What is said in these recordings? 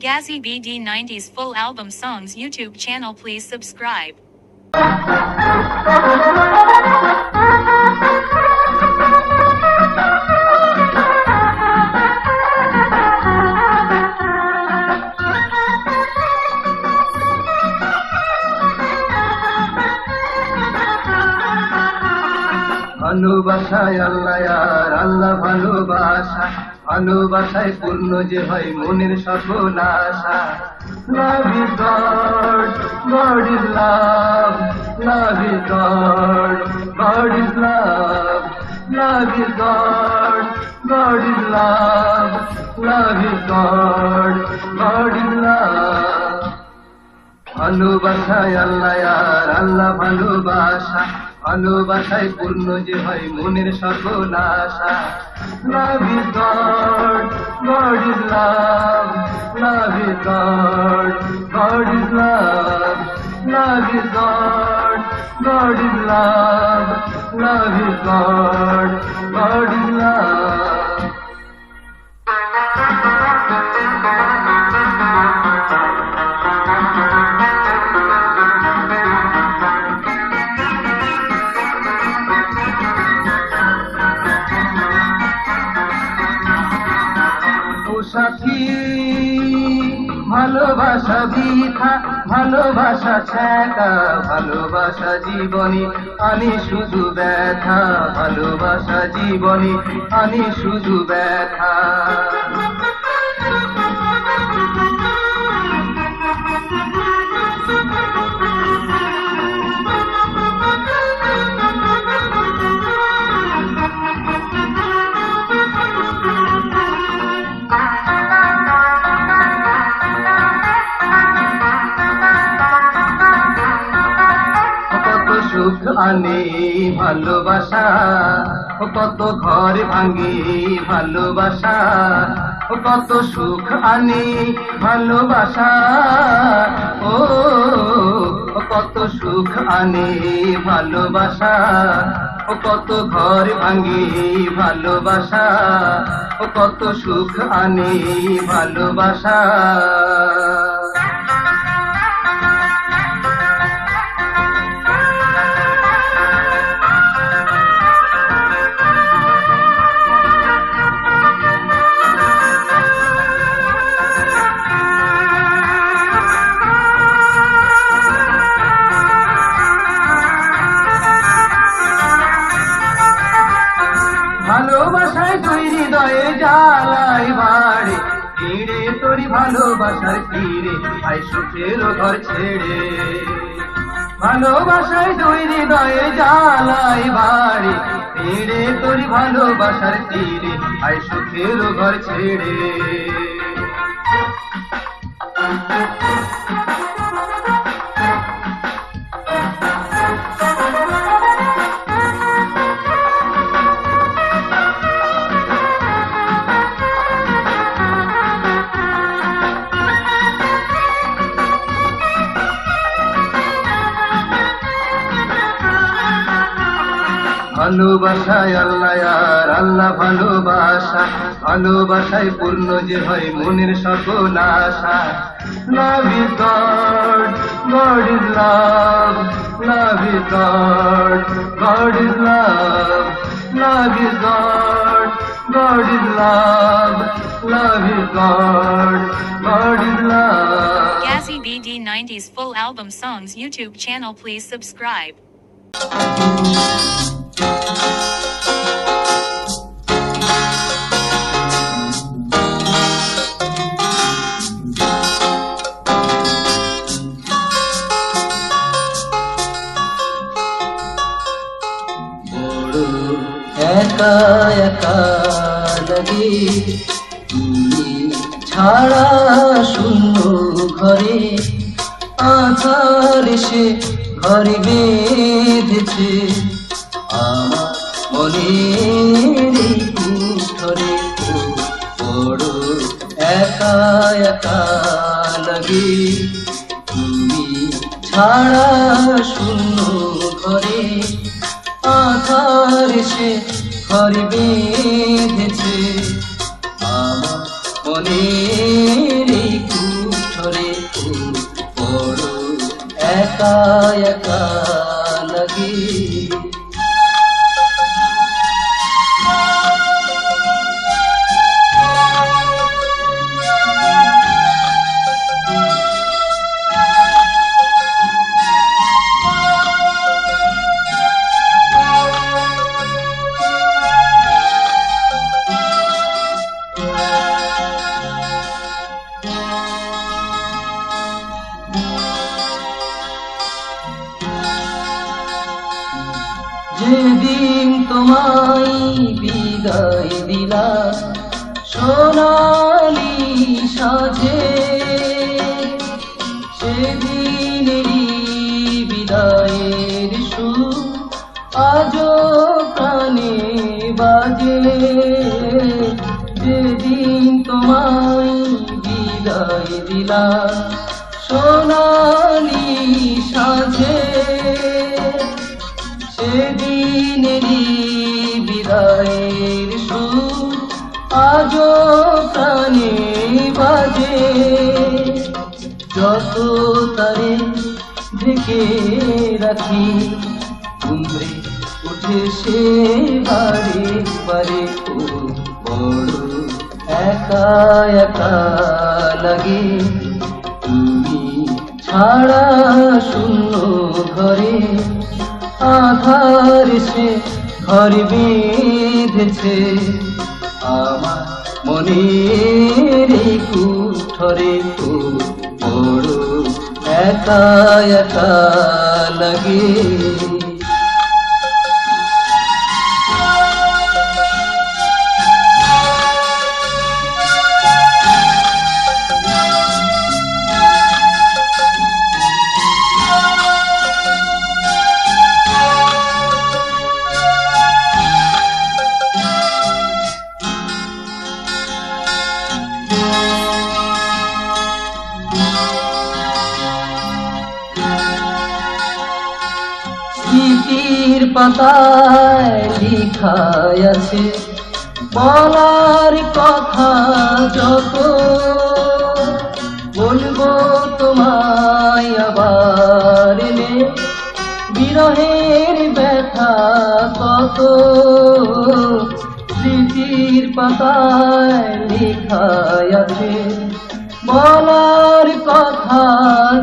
Gazzy BD 90s full album songs YouTube channel, please subscribe. ভালোবাসায় আল্লাহ আর আল্লাহ ভালোবাসা, ভালোবাসায় পূর্ণ যে হয় মনের সকল আশা। Love is God, God is love, love is God, God is love, love is God, God is love, love is God, God is love. ভালোবাসায় আল্লাহ আর আল্লাহ ভালোবাসা, ভালোবাসায় পূর্ণ যে হয় মনের সকল আশা। Love is God, God is love, love is God, God is love, love is God, God is love, love is God, God is love. সাথী ভালোবাসা বৃথা, ভালোবাসা ছ্যাঁকা, ভালোবাসা জীবনী আনি শুধু ব্যথা, ভালোবাসা জীবনী আনি শুধু ব্যথা। সুখ আনে ভালোবাসা, কত ঘর ভাঙে ভালোবাসা, কত সুখ আনে ভালোবাসা, ও কত সুখ আনে ভালোবাসা, কত ঘর ভাঙে ভালোবাসা, কত সুখ আনে ভালোবাসা। ভালোবাসায় তুই হৃদয়ে জ্বালাই বাড়ে, তীরে তোরি ভালোবাসার তীরে আয় সুখের ঘর ছেড়ে। ভালোবাসায় তুই হৃদয়ে জ্বালাই বাড়ে, তীরে তোরি ভালোবাসার তীরে আয় সুখের ঘর ছেড়ে। ভালোবাসায় আল্লাহ আর আল্লাহ ভালোবাসা, ভালোবাসায় পূর্ণ যে হয় মনের সকল আশা। Love is God, God is love, love is God, God is love, love is God, God is love, love is God, God is love. Gazzy BD 90s full album songs YouTube channel, please subscribe. একা একা লাগে তুমি ছাড়া শূন্য ঘরে, আধার সে ঘর বেঁধেছে আমার মনের কুঠরে। বড় একা একা লাগে তুমি ছাড়া শূন্য ঘরে, আধার সে ঘর বেঁধেছে আমার মনের একা একা লাগে। যেদিন তোমায় বিদায় দিলাম সোনালি সাজে, সেদিনেরই বিদায়ের সুর আজও প্রাণে বাজে। যেদিন তোমায় বিদায় দিলাম সোনালি সাজে, সেদিনেরই বিদায়ের সুর আজও প্রাণে বাজে। যত তারে ঢেকে রাখি ঘুমরে উঠে সে বারে বারে, ও বড় একা একা লাগে। তুমি ছাড়া শূন্য ঘরে আধার সে ঘর বেঁধেছে, আমার মনের এই কুঠরে তো বড় একা একা লাগে। স্মৃতির পাতায় লেখা আছে বলার কথা যত, বলবো তোমায় আবার এলে বিরহের ব্যথা কত। স্মৃতির পাতায় লেখা আছে বলার কথা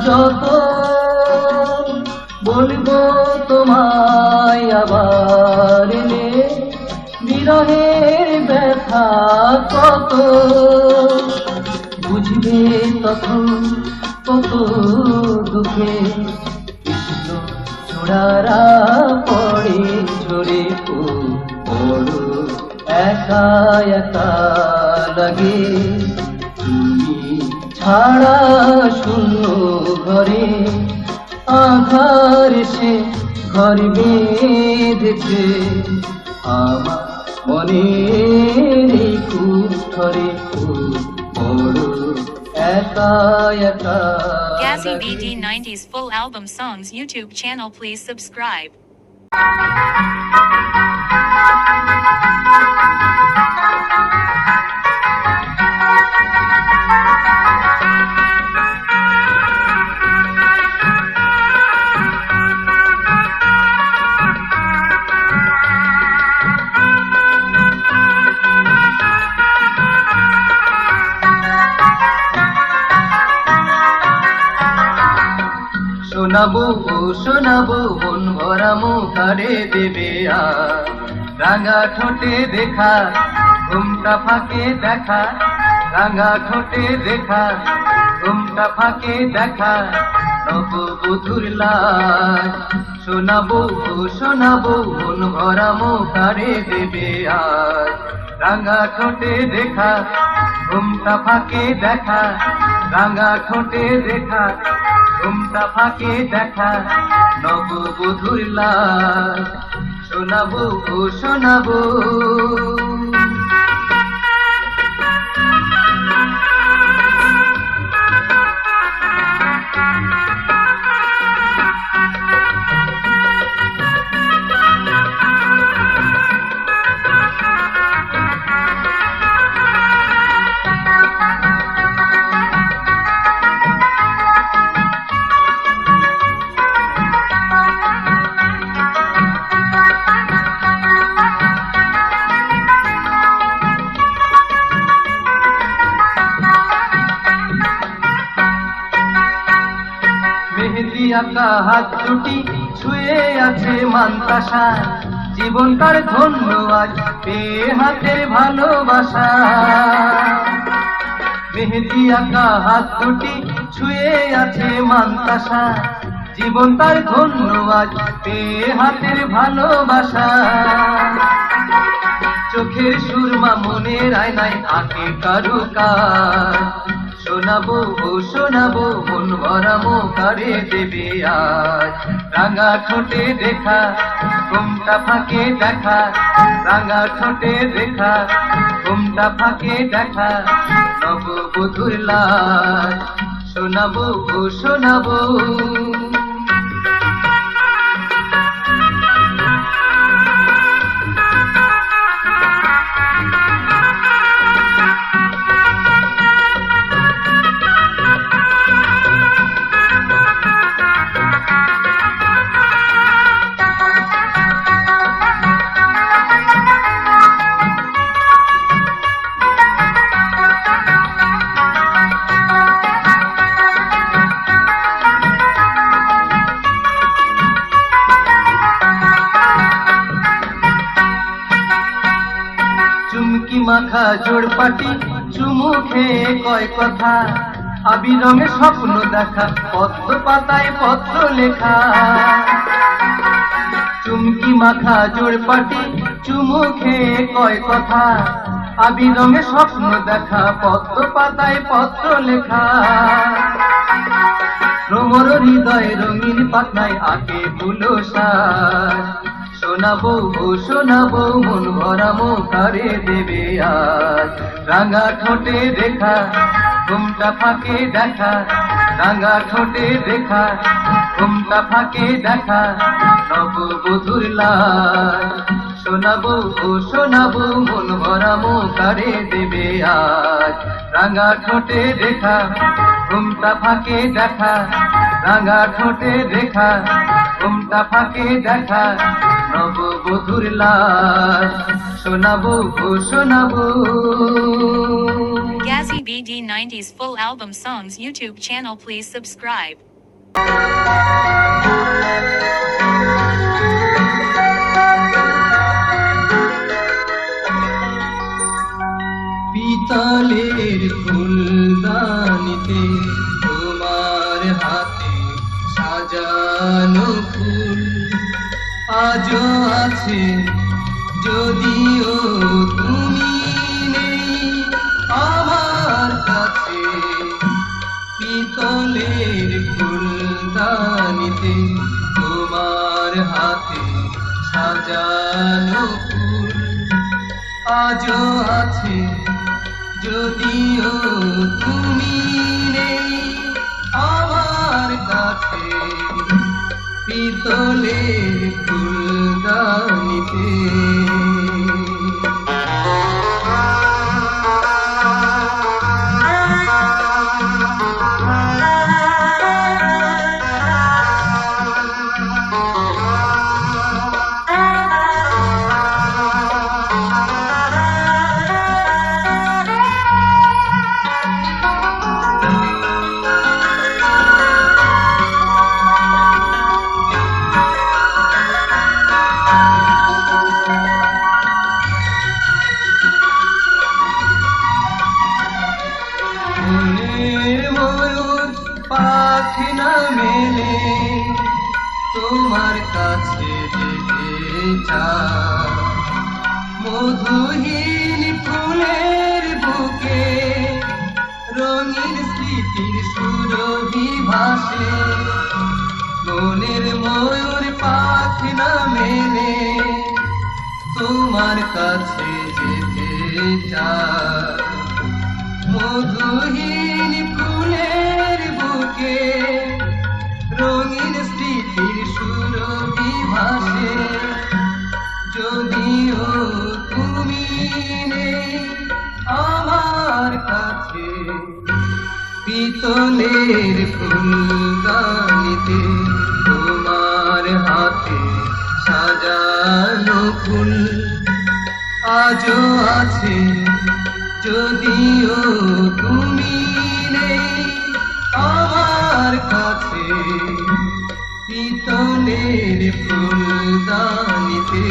যত, বলবো তোমায় আবার এলে বিরহের ব্যথা কত। বুঝবে তখন কত দুঃখে কৃষ্ণ চূড়ারা পড়ে ঝরে, ও বড় একা একা লাগে। তুমি ছাড়া শূন্য ঘরে আধার সে ঘর বেঁধেছে, আমার মনের এই কুঠরে ও বড় একা একা। Gazzy BD 90s full album songs YouTube channel, please subscribe. শোনাবো শোনাবো মন ভরা মুখারে দেবে আর রাঙা ঠোঁটে দেখা ঘুমটা ফাঁকে দেখা, রাঙা ঠোঁটে দেখা ঘুমটা ফাঁকে দেখা নববধূর লাজ। শোনাবো শোনাবো মন ভরা মুখারে দেবে আর রাঙা ঠোঁটে দেখা ঘুমটা ফাঁকে দেখা, রাঙা ঠোঁটে দেখা ঘুমটা ফাঁকে দেখা নববধূর লাজ। শোনাবো শোনাবো আঁকা হাত দুটি ছুঁয়ে আছে মান্তাসা, জীবন তার ধন্য আজ পেয়ে হাতের ভালোবাসা। মেহেদি আঁকা হাত দুটি ছুঁয়ে আছে মান্তাসা, জীবন তার ধন্য আজ পেয়ে হাতের ভালোবাসা। চোখের সুরমা মনের আয়নায় আঁকে কারুকার, শোনাবো ও শোনাবো মন ভরা মোকারে দেবে আজ। রাঙা ঠোঁটে দেখা ঘুমটা ফাঁকে দেখা, রাঙা ঠোঁটে দেখা ঘুমটা ফাঁকে দেখা, নববধূর লাজ শোনাবো ও শোনাবো। চুমকি মাখা জোড়পাটি চুমু খেয়ে কয় কথা, আবির রঙে স্বপ্ন দেখা পদ্ম পাতায় পত্র লেখা। চুমকি মাখা জোড়পাটি চুমু খেয়ে কয় কথা, আবির রঙে স্বপ্ন দেখা পদ্ম পাতায় পত্র লেখা। ভ্রমর হৃদয় রঙিন পাতনায় আঁকে তুলসার, শোনাবো ও শোনাবো মন ভরা মোকারে দেবে আজ। রাঙা ঠোঁটে দেখা ঘুমটা ফাঁকে দেখা, রাঙা ঠোঁটে দেখা ঘুমটা ফাঁকে দেখা, নববধূর লাজ শোনাবো ও শোনাবো মন ভরা মোকারে দেবে আজ। রাঙা ঠোঁটে দেখা ঘুমটা ফাঁকে দেখা, রাঙা ঠোঁটে দেখা ঘুমটা ফাঁকে দেখা, নববধূর লাজ শোনাবো ও শোনাবো। Gazzy BD 90s full album songs YouTube channel, please subscribe. পিতলের ফুলদানিতে তোমার হাতে সাজানো ফুল আজও আছে, যদিও তুমি নেই আমার কাছে। পিতলের ফুলদানিতে তোমার হাতে সাজানো ফুল আজও আছে, যদিও তুমি নেই আমার কাছে। পিতলের ফুলদানিতে পাখি না মেলে তোমার কাছে যেতে চায়, মধুহীন ফুলের বুকে রঙিন স্মৃতির সুরভি ভাসে। মনের ময়ূর পাখি না মেলে তোমার কাছে যেতে চায়, মধুহীন ফুলের বুকে রঙিন স্মৃতির সুরভি ভাসে। যদিও তুমি নেই আমার কাছে, পিতলের ফুলদানিতে তোমার হাতে সাজানো ফুল আজও আছে, যদিও তুমি নেই আমার কাছে। পিতলের ফুলদানিতে।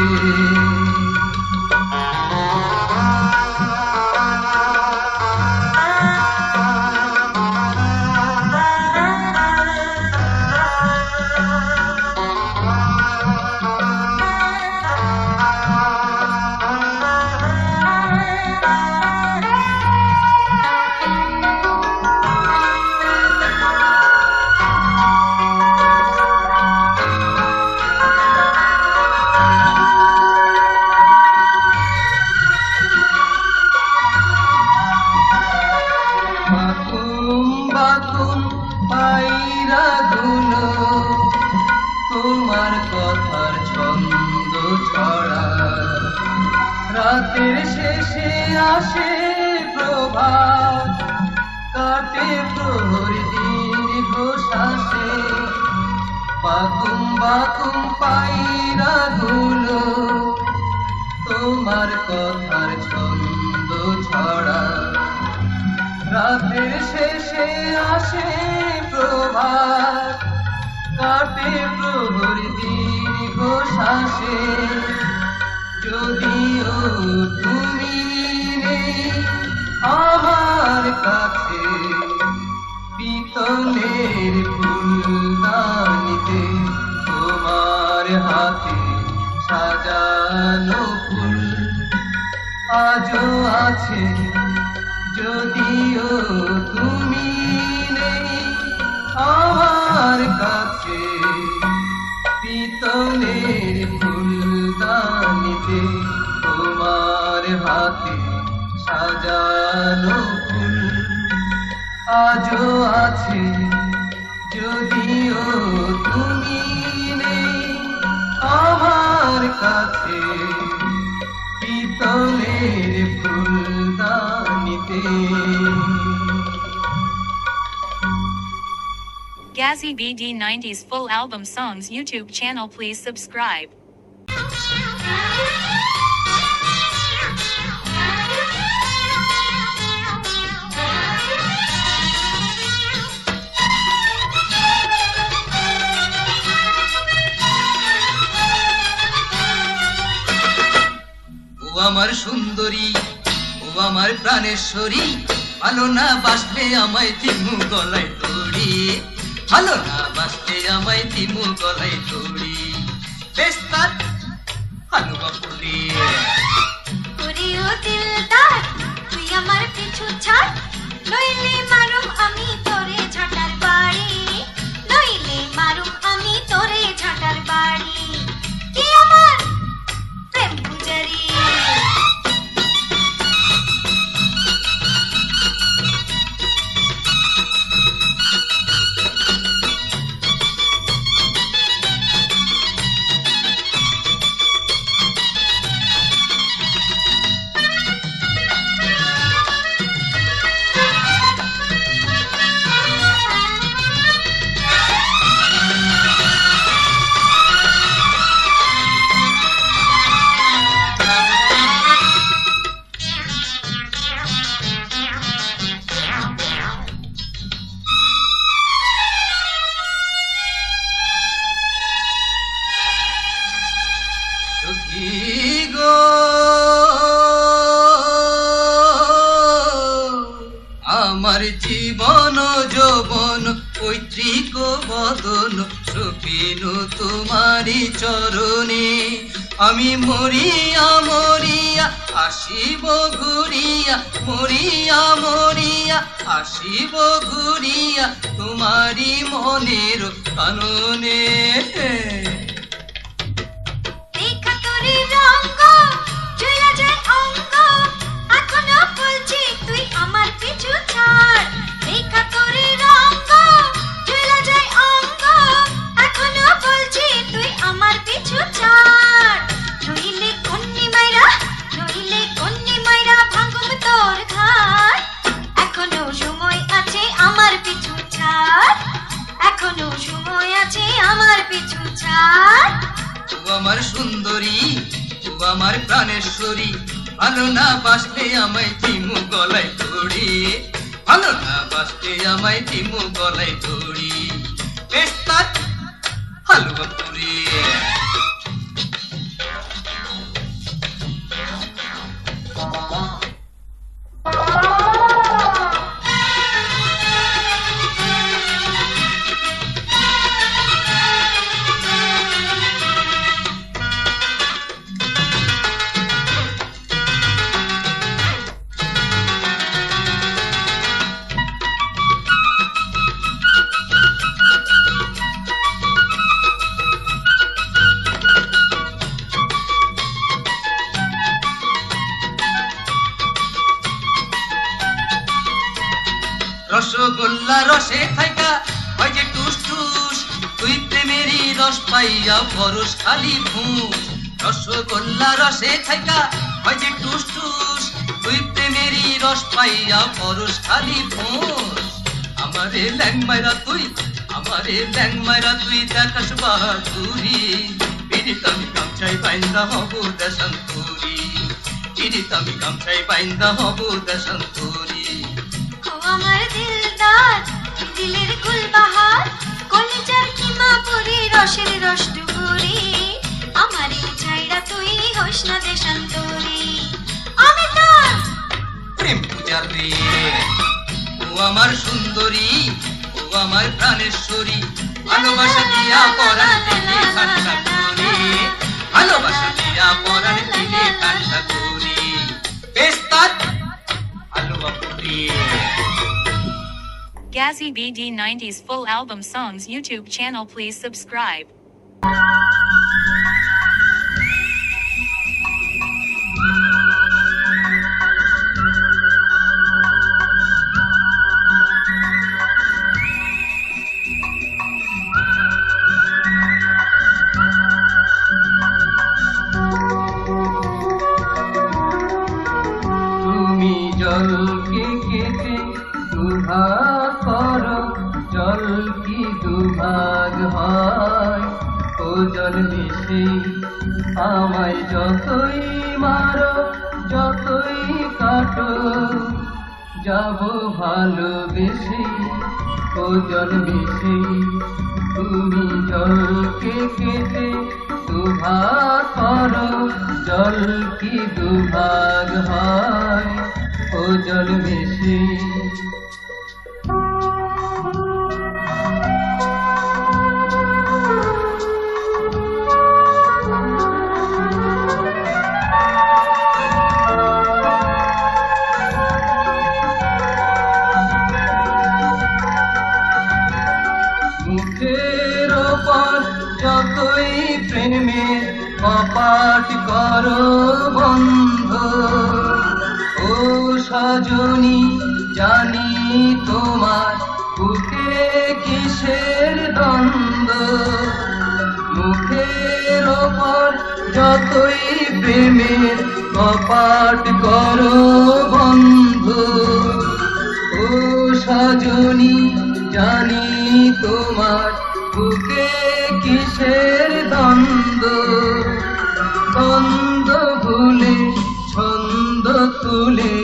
বাকুম পায়রাগুলো তোমার কথার ছন্দ ছড়া, রাতের শেষে আসে প্রভাত, কাটে প্রহর দীর্ঘ শ্বাসে। বাকুম বাকুম পায়রাগুলো তোমার কথার ছন্দ ছড়া, রাতের শেষে আসে প্রভাত, কাটে প্রহর দীর্ঘ শ্বাসে। যদিও তুমি নেই আমার কাছে, পিতলের ফুলদানিতে তোমার হাতে সাজানো ফুল আজও আছে। যদিও তুমি নেই আমার কাছে, পিতলের ফুলদানিতে তোমার হাতে সাজানো ফুল আজও আছে। যদিও তুমি নেই আমার কাছে, পিতলের ফুলদানিতে। Gazzy BD 90s full album songs YouTube channel, please subscribe. ও আমার সুন্দরী, ও আমার প্রাণেশ্বরী, ভালো না বাসলে আমায় তিমু গলায় দড়ি, ভালো না বাসলে আমায় তিমু গলায় দড়ি। বেস্তার হালুয়া পুলি করিও দিলদার, তুই আমার পিছু ছাড়, নইলে মারুম আমি তোরে ঝাঁটার বাড়ি, নইলে মারুম আমি তোরে ঝাঁটার বাড়ি। কি আমার প্রেম পূজারি, সখী গো আমার জীবন যৌবন পৈতৃক বদন, সপিন তোমারি চরণে। আমি মরিয়া মরিয়া আসিব ঘুরিয়া, মরিয়া মরিয়া আসিব ঘুরিয়া তোমারি মনের কাননে। দেখা তোরে রঙ্গ জয়া যায় অঙ্গ, এখনো বলছি তুই আমার পিছু ছাড়। দেখা তোরে রঙ্গ জয়া যায় অঙ্গ, এখনো বলছি তুই আমার পিছু ছাড়। নইলে কন্নি মাইরা ভাঙুম তোর ঘাট, এখনো সময় আছে আমার পিছু ছাড়, এখনো সময় আছে আমার পিছু ছাড়। ও আমার সুন্দরী, ও আমার প্রাণেশ্বরী, ভালো না বাসলে আমায় তিমু গলায় দড়ি, ভালো না বাসলে আমায় তিমু গলায় দড়ি। বেস্তার হালুয়া পুরি। রসগোল্লা রসে থাইকা হয় যে টুস টুস, তুই প্রেমেরই রস পাইয়া পরশ খালি ফুস। রসগোল্লা রসে থাইকা হয় যে টুস টুস, তুই প্রেমেরই রস পাইয়া পরশ খালি ফুস। আমারে ল্যাং মাইরা তুই, আমারে ল্যাং মাইরা তুই দেখাস বাহাদুরি, পীড়িত আমি গামছাই বাইন্দা হব দেশান্তরি, পীড়িত আমি গামছাই বাইন্দা হব দেশান্তরি। আমার দিলদার দিলের গুলবাহার, কলিজার কিমা পুরি রসের রস ডুবুরি, আমার এই ছাইড়া তুই হোস না দেশান্তরি। আমি তোর প্রেম পূজারি, ও আমার সুন্দরী, ও আমার প্রাণেশ্বরী, ভালোবাসা দিয়া পরাণ দিলে ঠান্ডা করি, ভালোবাসা দিয়া পরাণ দিলে ঠান্ডা করি। বেস্তার হালুয়া Puri. Gazzy BD 90s full album songs YouTube channel, please subscribe. তুমি জলকে কেটে দুভাগ করো, জল কি দুভাগ হয়, ও জল মিশে আমায় যতই মারো যতই কাটো, যাব ভালোবেসে ও জল মিশে। তুমি জলকে কেটে দুভাগ করো, জল কি দুভাগ হয়, ও জল মিশে। মুখের ওপর যতই প্রেমের কপাট করো বন্ধ, ও সজনী জানি তোমার বুকে কিসের দ্বন্দ্ব। মুখের ওপর যতই প্রেমের কপাট করো বন্ধ, ও সজনী জানি তোমার বুকে কিসের দ্বন্দ্ব। দ্বন্দ্ব ভুলে ছন্দ তুলে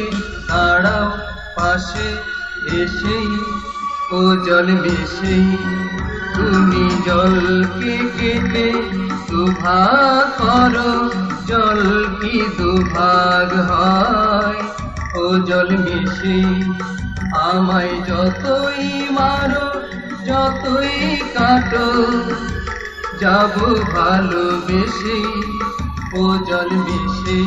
দাঁড়াও পাশে এসে, ও জল মিশে। তুমি জলকে কেটে দুভাগ করো, জল কি দুভাগ হয়, ও জল মিশে। আমায় যতই মারো যতই কাটো, যাব ভালোবেসে ও জল মিশে।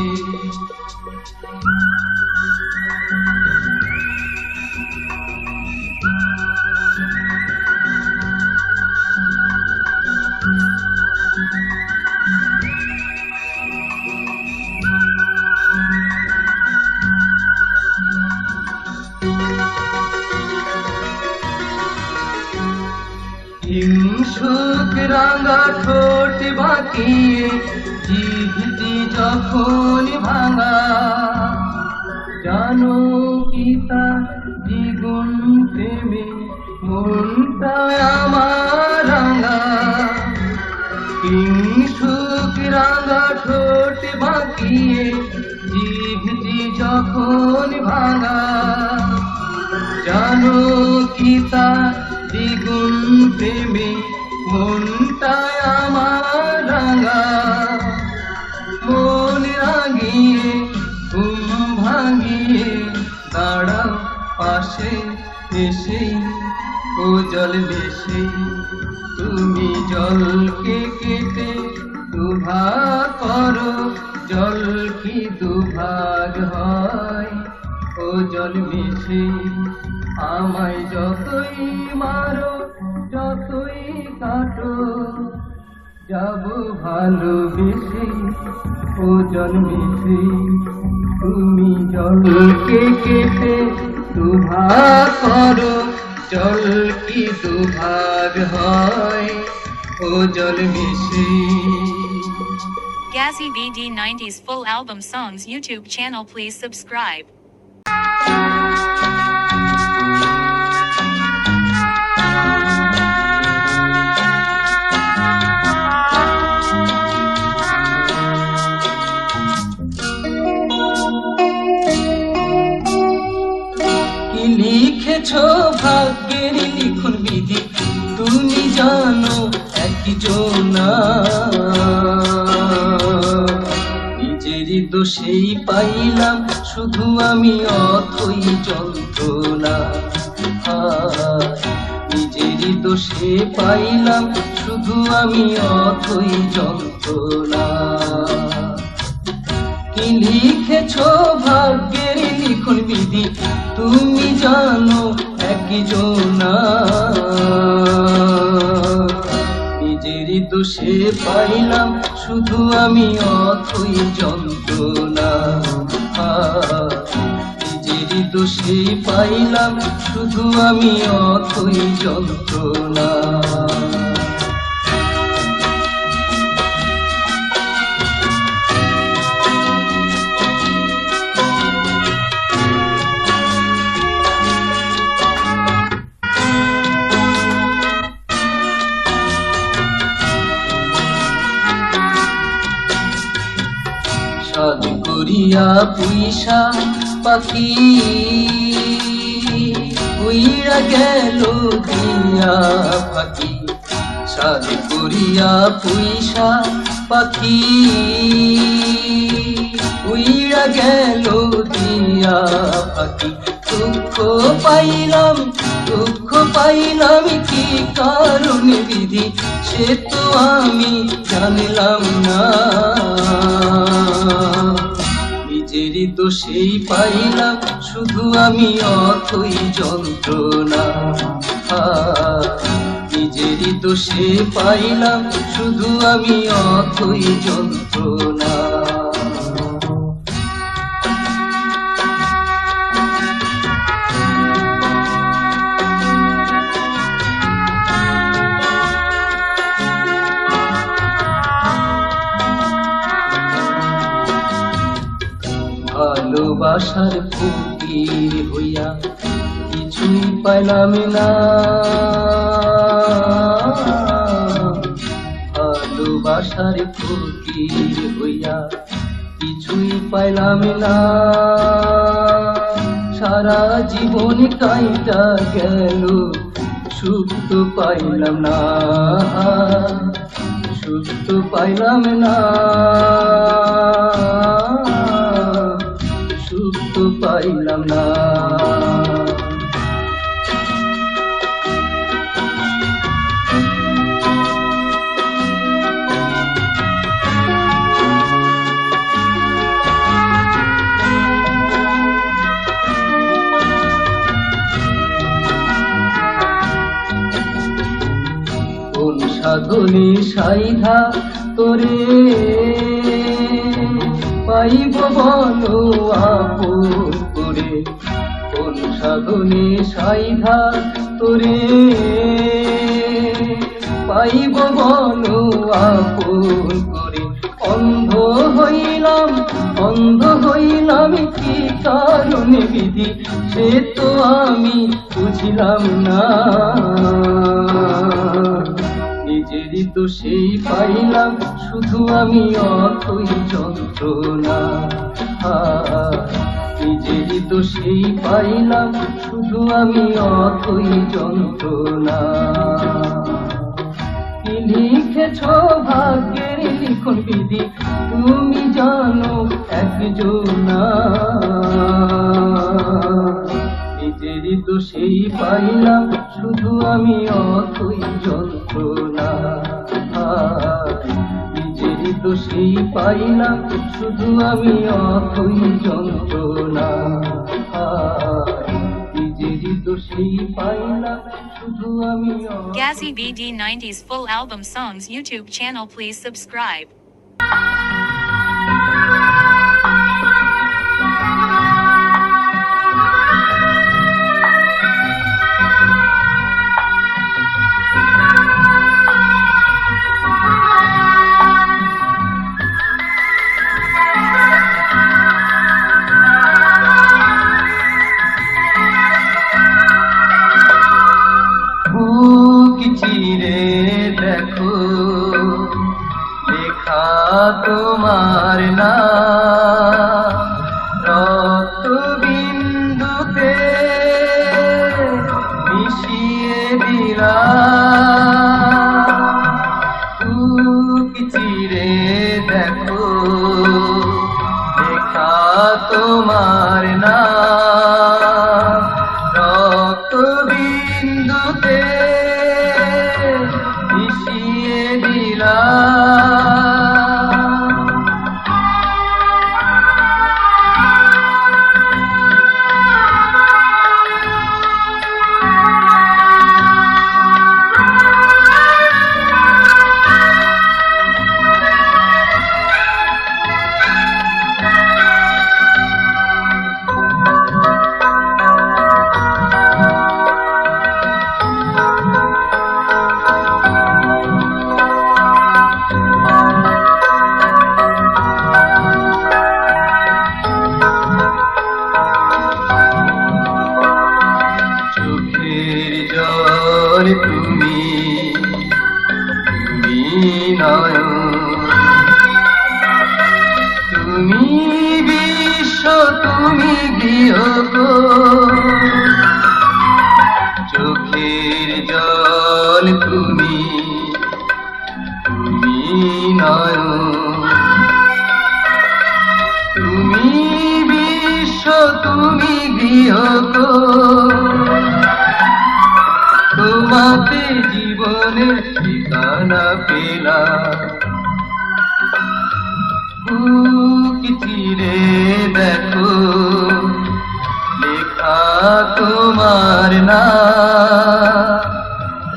হিংসুক রাঙা ঠোঁট বাঁকিয়ে জিভটি যখন ভাঙা, জানো কি তার দ্বিগুণ প্রেমে মনটা আমার রাঙা। হিংসুক রাঙা ঠোঁট বাঁকিয়ে জিভটি যখন ভাঙা, জানো কি তার দ্বিগুণ প্রেমে মনটায় আমার রাঙা, মন রাগিয়ে ঘুম ভাঙিয়ে দাঁড়াও পাশে এসে, ও জল বেশি তুমি জলকে কেটে দুভাগ করো, জল কি দুভাগ হয়? ও জল মিশে আমায় যতই মারো যতই কাটো, যাব ভালোবেসে, ও জল মিশে তুমি জলকে কেটে দুভাগ করো, জল কি দুভাগ হয়? ও জল মিশে। Gazzy BD 90s full album songs YouTube channel, please subscribe. কি লিখেছো ভাগ্যের লিখন বিধি, তুমি জানো একজনা, নিজেরই দোষেই পাইলাম শুধু আমি অথই যন্ত্রণা, নিজেরই দোষে পাইলাম শুধু আমি অথই যন্ত্রণা। কি লিখেছো ভাগ্যের লিখন বিধি, তুমি জানো একজনা, নিজেরই দোষে পাইলাম শুধু আমি অথই যন্ত্রণা, নিজেরই দোষে পাইলাম শুধু আমি অথই যন্ত্রণা। সাদ করিয়া পুইসা পাখি উইরা গেল দিয়া পাখি, সাদ করিয়া পুইসা পাখি উইরা গেল দিয়া পাখি, দুঃখ পাইলাম কি কারণে বিধি, সে তো আমি জানলাম না, নিজেরই দোষেই পাইলাম শুধু আমি অথই যন্ত্রণা, নিজেরই দোষে পাইলাম শুধু আমি অথই যন্ত্রণা। ভালোবাসার ফকির হইয়া কিছুই পাইলাম না, ভালোবাসার ফকির হইয়া কিছুই পাইলাম না, সারা জীবন কাইটা গেল সুখ তো পাইলাম না, সুখ তো পাইলাম না, সুখ তো পাইলাম না। কোন সাধনে সাইধা তোরে পাইব বলো আপন করে, কোন সাধনে সাইধা তোরে পাইব বলো আপন করে, অন্ধ হইলাম কি কারণে বিধি, সে তো আমি বুঝিলাম না, নিজেরই তো সেই পাইলাম শুধু আমি অথই যন্ত্রণা, নিজেরই তো সেই পাইলাম শুধু আমি অথই যন্ত্রণা। লিখেছো ভাগ্যের লিখন বিধি তুমি জানো একজনা নিজেরই তো সেই পাইলাম শুধু আমি অথই যন্ত্রণা নিজেরই তো সেই পাইলাম শুধু আমি অথই যন্ত্রণা নিজেরই তো সেই পাইলাম শুধু আমি Gazzy BD 90s full album songs YouTube channel. Please subscribe. চিরে দেখো লেখা তোমার না রক্ত বিন্দুতে মিশিয়ে দিলাম চিরে দেখো লেখা তোমার না রক্ত বিন্দুতে মিশিয়ে দিলাম তুমি নয়ন তুমি বিশ্ব তুমি গৃহ চোখের জল তুমি নয়ন তুমি বিশ্ব তুমি গৃহ তোমাতে জীবনের ঠিকানা পেলাম বুক চিরে দেখো লেখা তোমার না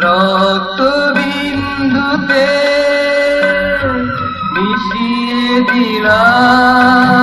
রক্ত বিন্দুতে মিশিয়ে দিলাম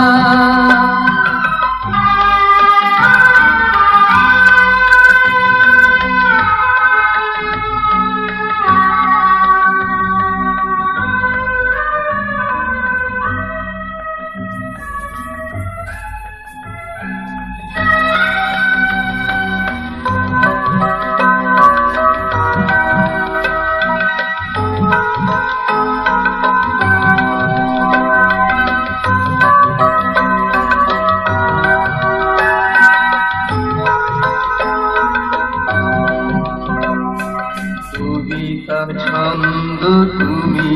কবিতার ছন্দ তুমি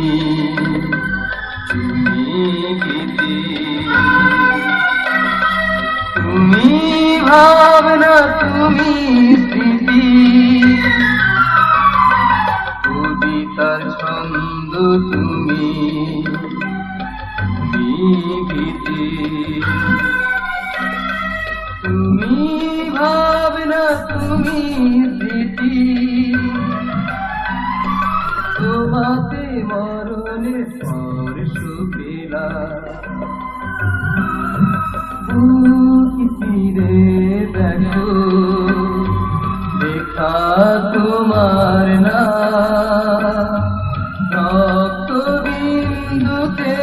গীতি তুমি ভাবনা তুমি স্মৃতি কবিতার ছন্দ তুমি গীতি তুমি ভাবনা তুমি স্মৃতি তোমাতে মরণের পর সুবিলা চিরে দেখো লেখা তোমার না রক্ত বিন্দুতে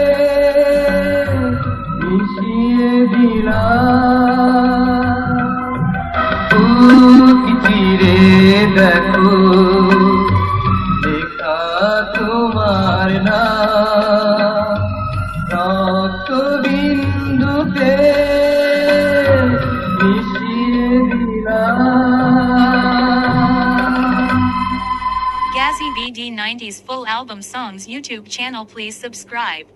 মিশিয়ে দিলাম চিরে দেখো তোমার না রক্ত বিন্দুতে মিশিয়ে দিলাম Gazzy BD 90s full album songs YouTube channel, please subscribe.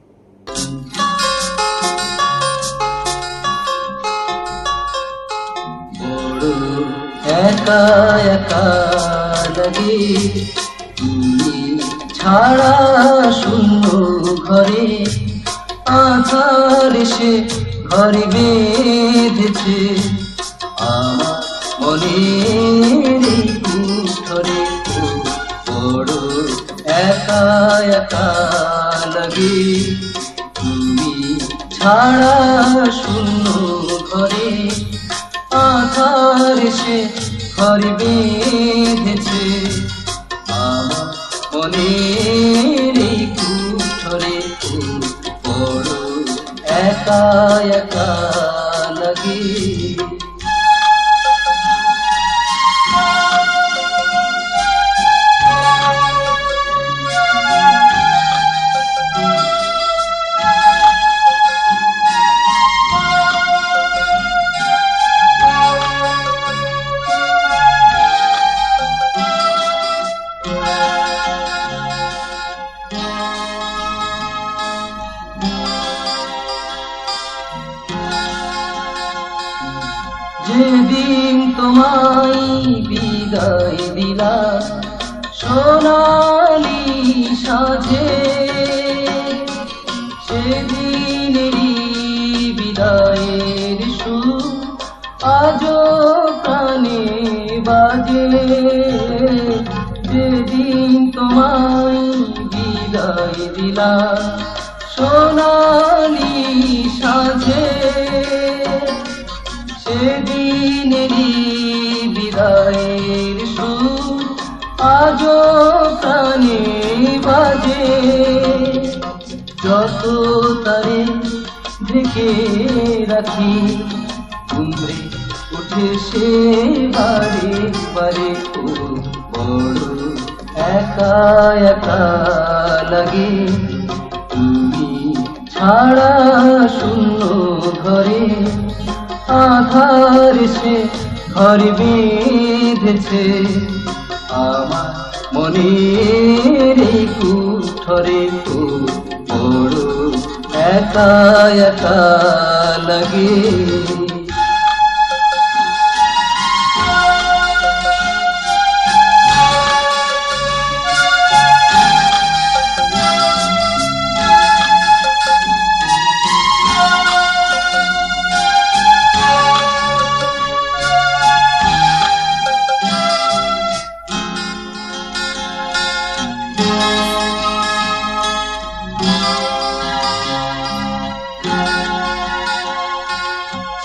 একা একা লাগে তুমি ছাড়া শূন্য ঘরে আধার সে ঘর বেঁধেছে আমার মনের কুঠরে বড় একা একা লাগে তুমি ছাড়া শূন্য ঘরে আধার সে ঘর বেঁধেছে আমার মনের কুঠরে বড় একা একা লাগে যেদিন তোমায় বিদায় দিলা সোনালি সাজে সেদিনেরই বিদায়ের সুর আজও প্রাণে বাজে যেদিন তোমায় বিদায় দিলা সোনালি সাজে সেদিনেরই বিদায়ের সুর আজও প্রাণে বাজে যত তারে ঢেকে রাখি উমরে উঠে সে বারে বারে বড় একা একা লাগে তুমি ছাড়া শূন্য ঘরে আধার সে ঘর বেঁধেছে আমার মনের কুঠরে বড় একা একা লাগে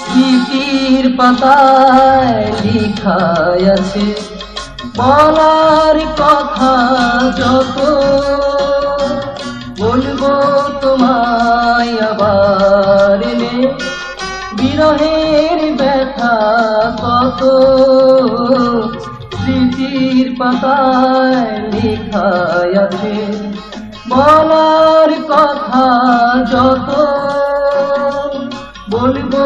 স্মৃতির পাতায় লেখা আছে বলার কথা যত বলবো তোমায় আবার এলে বিরহের ব্যথা কত স্মৃতির পাতায় লেখা আছে বলার কথা যত বলবো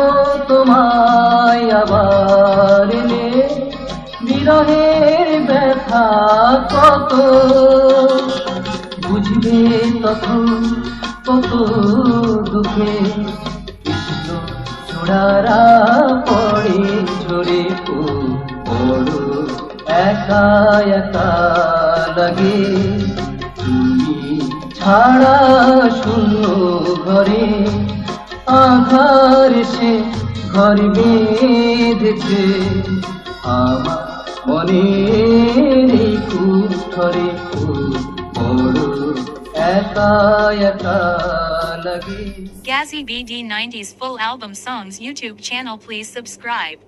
তোমায় আবার এলে বিরহের ব্যথা কত বুঝবে তখন কত দুঃখে কৃষ্ণ ছোড়ারা পড়ে ঝরে বড় একা একা লাগে তুমি ছাড়া শূন্য ঘরে আধার সে ঘর বেঁধেছে আমার মনের কুঠরে বড় একা একা লাগে Gazzy BD 90s full album songs YouTube channel, please subscribe.